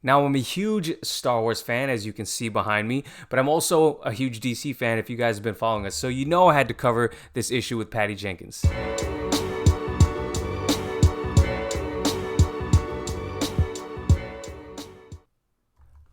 Now, I'm a huge Star Wars fan, as you can see behind me, but I'm also a huge DC fan if you guys have been following us. So you know I had to cover this issue with Patty Jenkins.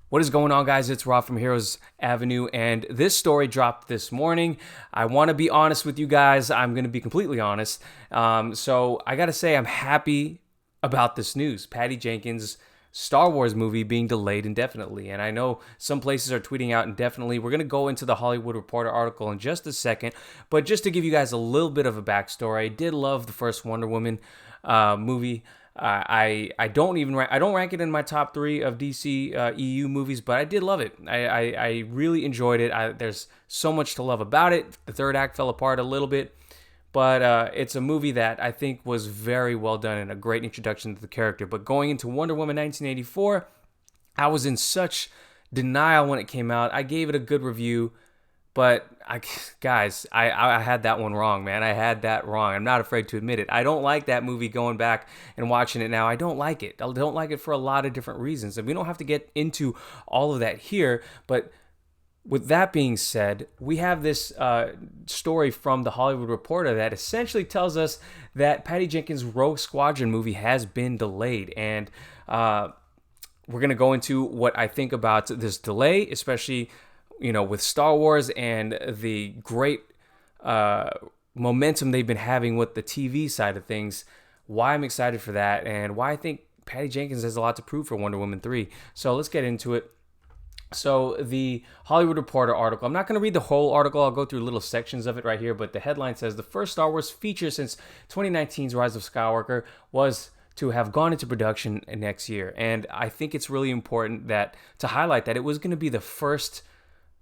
What is going on, guys? It's Rob from Heroes Avenue, and this story dropped this morning. I want to be honest with you guys. I'm going to be completely honest. So I got to say, I'm happy about this news. Patty Jenkins' Star Wars movie being delayed indefinitely. And I know some places are tweeting out indefinitely. We're going to go into the Hollywood Reporter article in just a second. But just to give you guys a little bit of a backstory, I did love the first Wonder Woman movie. I don't rank it in my top 3 of DC EU movies, but I did love it. I really enjoyed it. There's so much to love about it. The third act fell apart a little bit, but it's a movie that I think was very well done and a great introduction to the character. But going into Wonder Woman 1984, I was in such denial when it came out. I gave it a good review, but I had that one wrong, man. I had that wrong. I'm not afraid to admit it. I don't like that movie. Going back and watching it now, I don't like it. I don't like it for a lot of different reasons, and we don't have to get into all of that here. But with that being said, we have this story from the Hollywood Reporter that essentially tells us that Patty Jenkins' Rogue Squadron movie has been delayed, and we're going to go into what I think about this delay, especially with Star Wars and the great momentum they've been having with the TV side of things, why I'm excited for that, and why I think Patty Jenkins has a lot to prove for Wonder Woman 3. So let's get into it. So the Hollywood Reporter article, I'm not going to read the whole article. I'll go through little sections of it right here, but the headline says, the first Star Wars feature since 2019's Rise of Skywalker was to have gone into production next year. And I think it's really important to highlight that it was going to be the first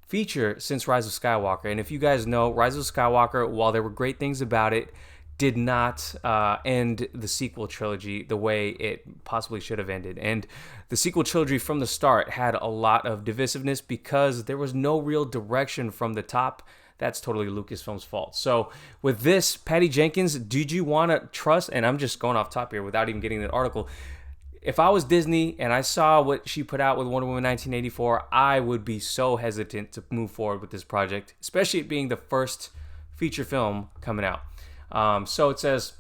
feature since Rise of Skywalker. And if you guys know, Rise of Skywalker, while there were great things about it, did not end the sequel trilogy the way it possibly should have ended. And the sequel trilogy from the start had a lot of divisiveness because there was no real direction from the top. That's totally Lucasfilm's fault. So with this, Patty Jenkins, did you want to trust, and I'm just going off top here without even getting the article, if I was Disney and I saw what she put out with Wonder Woman 1984, I would be so hesitant to move forward with this project, especially it being the first feature film coming out. So it says,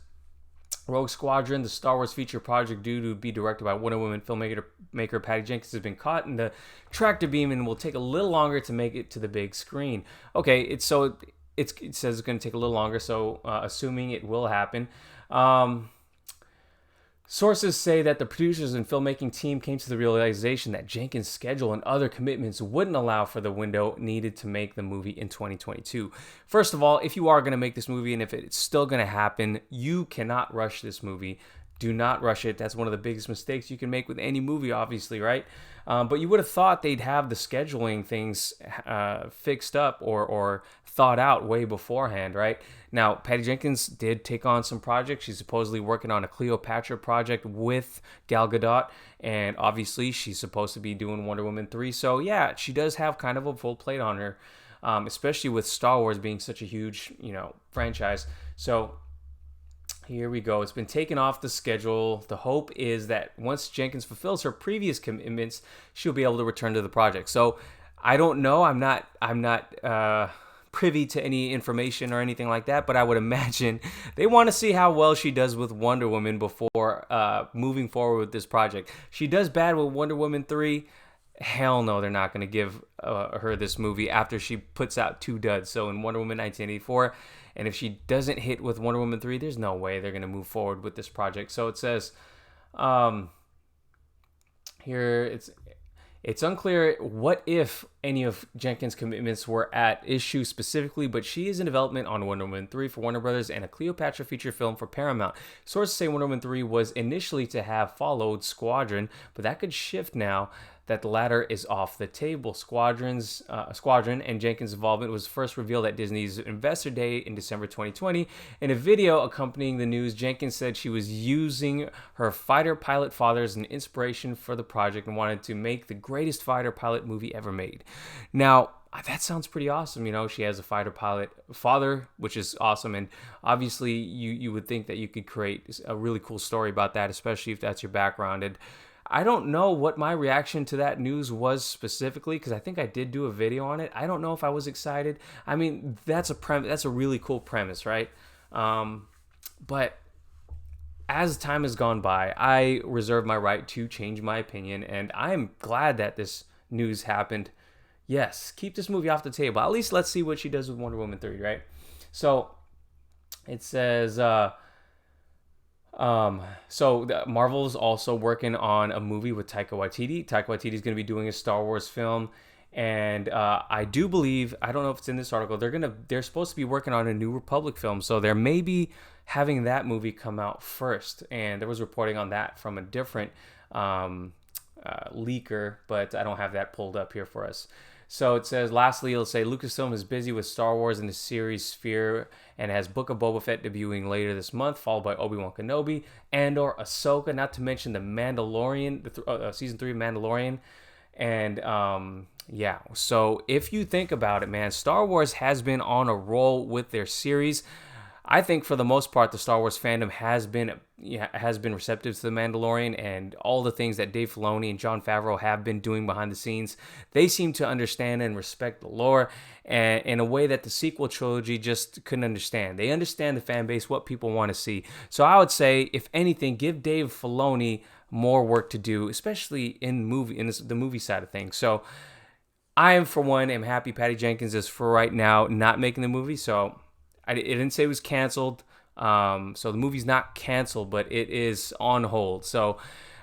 Rogue Squadron, the Star Wars feature project due to be directed by Wonder Woman filmmaker Patty Jenkins, has been caught in the tractor beam and will take a little longer to make it to the big screen. Okay, it says it's going to take a little longer, so assuming it will happen. Sources say that the producers and filmmaking team came to the realization that Jenkins' schedule and other commitments wouldn't allow for the window needed to make the movie in 2022. First of all, if you are going to make this movie and if it's still going to happen, you cannot rush this movie. Do not rush it. That's one of the biggest mistakes you can make with any movie, obviously, right? But you would have thought they'd have the scheduling things fixed up or thought out way beforehand, right? Now, Patty Jenkins did take on some projects. She's supposedly working on a Cleopatra project with Gal Gadot, and obviously she's supposed to be doing Wonder Woman 3. So yeah, she does have kind of a full plate on her, especially with Star Wars being such a huge, franchise. So here we go. It's been taken off the schedule. The hope is that once Jenkins fulfills her previous commitments, she'll be able to return to the project. So I don't know. I'm not privy to any information or anything like that, but I would imagine they want to see how well she does with Wonder Woman before moving forward with this project. She does bad with Wonder Woman 3. Hell no, they're not going to give her this movie after she puts out 2 duds. So in Wonder Woman 1984, and if she doesn't hit with Wonder Woman 3, there's no way they're going to move forward with this project. So it says here, it's unclear what if any of Jenkins' commitments were at issue specifically, but she is in development on Wonder Woman 3 for Warner Brothers and a Cleopatra feature film for Paramount. Sources say Wonder Woman 3 was initially to have followed Squadron, but that could shift now that the latter is off the table. Squadron and Jenkins' involvement was first revealed at Disney's Investor Day in December 2020. In a video accompanying the news, Jenkins said she was using her fighter pilot father as an inspiration for the project and wanted to make the greatest fighter pilot movie ever made. Now, that sounds pretty awesome. She has a fighter pilot father, which is awesome. And obviously, you would think that you could create a really cool story about that, especially if that's your background. And I don't know what my reaction to that news was specifically, because I think I did do a video on it. I don't know if I was excited. I mean, that's a really cool premise, right? But as time has gone by, I reserve my right to change my opinion, and I'm glad that this news happened. Yes, keep this movie off the table. At least let's see what she does with Wonder Woman 3, right? So it says, Marvel's also working on a movie with Taika Waititi. Taika Waititi is going to be doing a Star Wars film, and I do believe, I don't know if it's in this article, they're supposed to be working on a New Republic film, so they're maybe having that movie come out first. And there was reporting on that from a different leaker, but I don't have that pulled up here for us. So it says, lastly, it'll say Lucasfilm is busy with Star Wars and the series Sphere, and has Book of Boba Fett debuting later this month, followed by Obi-Wan Kenobi, Andor, Ahsoka, not to mention the Mandalorian, season 3 of Mandalorian. And yeah, so if you think about it, man, Star Wars has been on a roll with their series. I think for the most part, the Star Wars fandom has been receptive to The Mandalorian and all the things that Dave Filoni and Jon Favreau have been doing behind the scenes. They seem to understand and respect the lore, and in a way that the sequel trilogy just couldn't understand. They understand the fan base, what people want to see. So I would say, if anything, give Dave Filoni more work to do, especially in the movie side of things. So I am, for one, am happy Patty Jenkins is, for right now, not making the movie. So it didn't say it was canceled. So the movie's not canceled, but it is on hold. So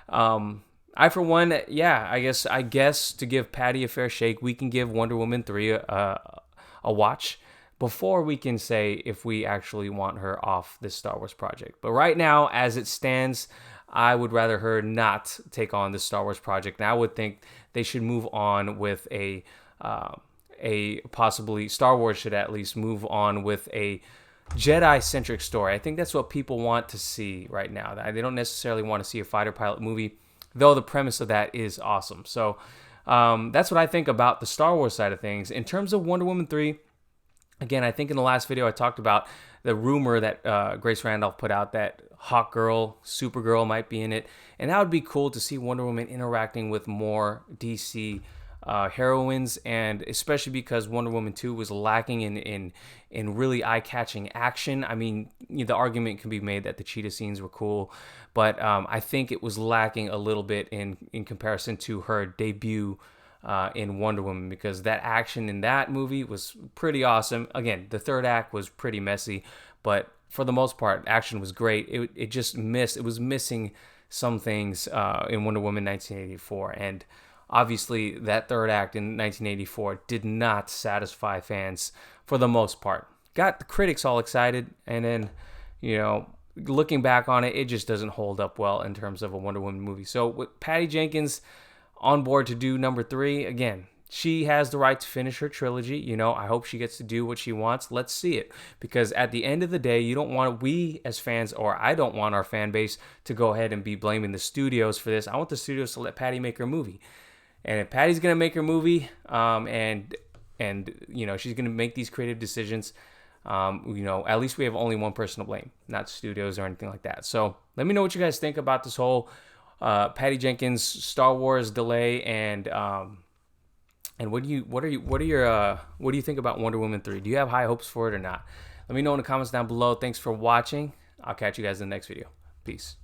I, for one, yeah, I guess to give Patty a fair shake, we can give Wonder Woman 3 a watch before we can say if we actually want her off this Star Wars project. But right now, as it stands, I would rather her not take on this Star Wars project. And I would think they should move on with possibly Star Wars should at least move on with a Jedi-centric story. I think that's what people want to see right now. They don't necessarily want to see a fighter pilot movie, though the premise of that is awesome. So that's what I think about the Star Wars side of things. In terms of Wonder Woman 3, again, I think in the last video I talked about the rumor that Grace Randolph put out that Hawkgirl, Supergirl might be in it. And that would be cool to see Wonder Woman interacting with more DC heroines, and especially because Wonder Woman 2 was lacking in really eye-catching action. I mean, the argument can be made that the cheetah scenes were cool, but I think it was lacking a little bit in comparison to her debut in Wonder Woman, because that action in that movie was pretty awesome. Again, the third act was pretty messy, but for the most part, action was great. It just missed. It was missing some things in Wonder Woman 1984, and obviously, that third act in 1984 did not satisfy fans for the most part. Got the critics all excited, and then, looking back on it, it just doesn't hold up well in terms of a Wonder Woman movie. So with Patty Jenkins on board to do number 3, again, she has the right to finish her trilogy. I hope she gets to do what she wants. Let's see it. Because at the end of the day, we as fans, or I don't want our fan base to go ahead and be blaming the studios for this. I want the studios to let Patty make her movie. And if Patty's gonna make her movie, and she's gonna make these creative decisions, at least we have only one person to blame, not studios or anything like that. So let me know what you guys think about this whole Patty Jenkins Star Wars delay, and what do you think about Wonder Woman 3? Do you have high hopes for it or not? Let me know in the comments down below. Thanks for watching. I'll catch you guys in the next video. Peace.